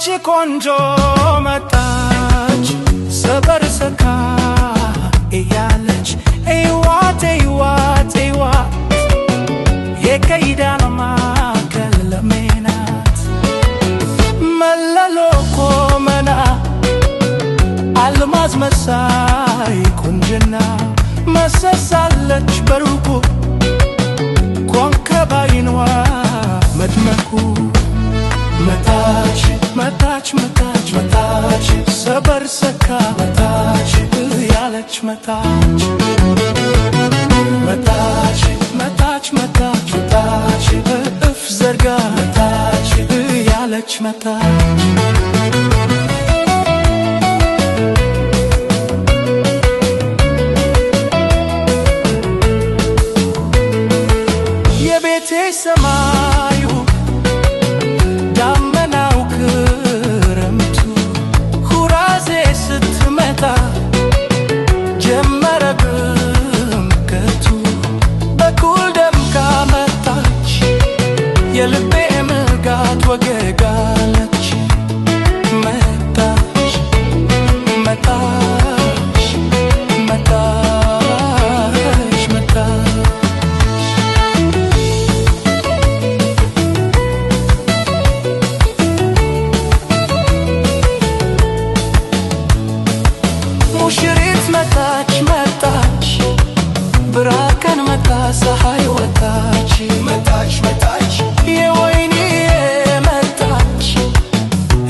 ያቺ ቆንጆ መጣች ሰበር ሰካ እያለች እዋት እዋት እዋት የከይዳን ማዕከል ለሜናት መለሎ ቆመና አልማዝ መሳይ ቁንጅና መሰሳለች በሩቁ ኮንከባይንዋ መድመቁ መጣች መጣች መጣች መጣች ሰበር ሰካ መጣች ያለች መጣች መጣች መጣች መጣች መጣች እፍ ዘርጋ መጣች ያለች መጣች የቤቴ ሰማዩ ዳመናው ክረምቱ ኩራዜ ስትመጣ ጀመረ ድምቀቱ በኩል ደምቃ መጣች የልቤ ምጋት ወገጋለች መጣች መጣች መጣች መጣች ሙሽሪት መጣች መጣች ብራከን መጣ ፀሐይ ወጣች መጣች መጣች የወይኔ መጣች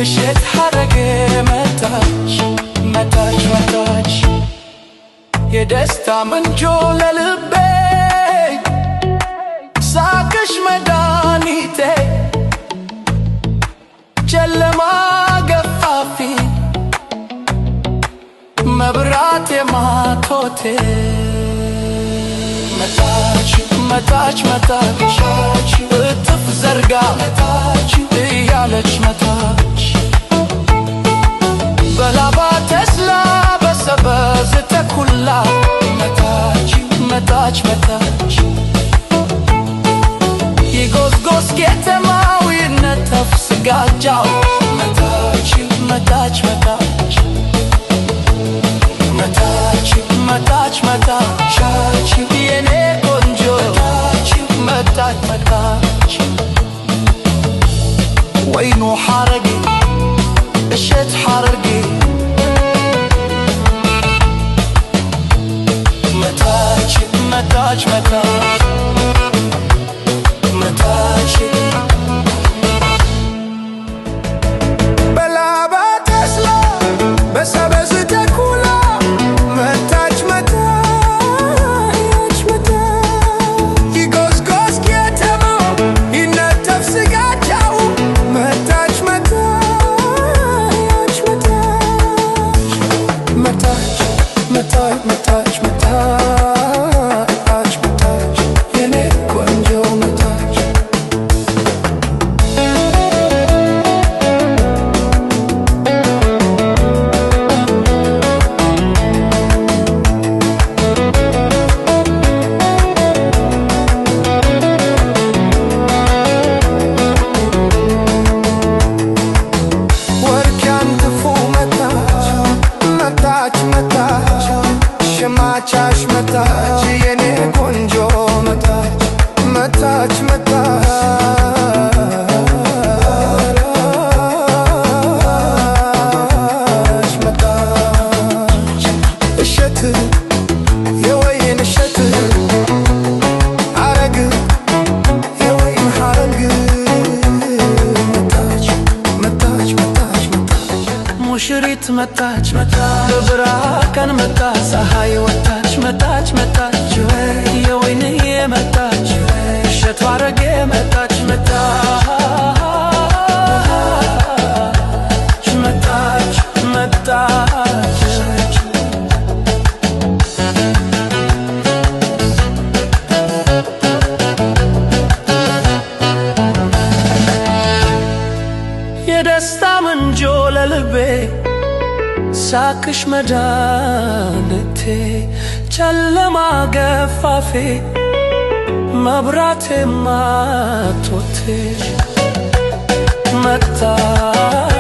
እሸት ሐረጌ መጣች መጣች መጣች የደስታ ምንጮ ለልቤ ሳቅሽ መድኃኒቴ ጨለማ ገፋፊ መብራት የማቶቴ መጣች መጣች መጣች እጥፍ ዘርጋ መጣች እያለች መጣች በላባ ተስላ በሰበዝ ተኩላ መጣች መጣች መጣች ይጎዝጎዝ ከተማው ይነተፍ ስጋጃው መጣች መጣች መጣች መጣች መጣች መጣች የኔ ቆንጆ መጣች መጣች ወይኑ ሐረጌ እሸት ሐረርጌ መጣች መጣች መጣች መጣች በላባ ተስላ በሰበዝ ተኩላ መጣች መጣች መጣች ይጎዝጎዝ ከተማው ይነተፍ ስጋጃው መጣች መጣች መጣች መጣች መጣች መጣች መጣች የኔ ቆንጆ መጣች ሸማቻሽ መጣች የኔ ቆንጆ መጣች መጣች መጣች መጣች እሸት የወይን እሸት ሐረግ የወይን ሐረግ መጣች መጣች መጣች መጣች ሙሽሪት መጣች መጣች ብራከን መጣ ፀሐይ ወጣች መጣች መጣች የወይኔ መጣች እሸት ሐረጌ መጣች መጣች መጣች መጣች የደስታ ምንጮ ለልቤ ሳቅሽ መድኃኒቴ ጨለማ ገፋፌ መብራቴ ማቶቴ መጣች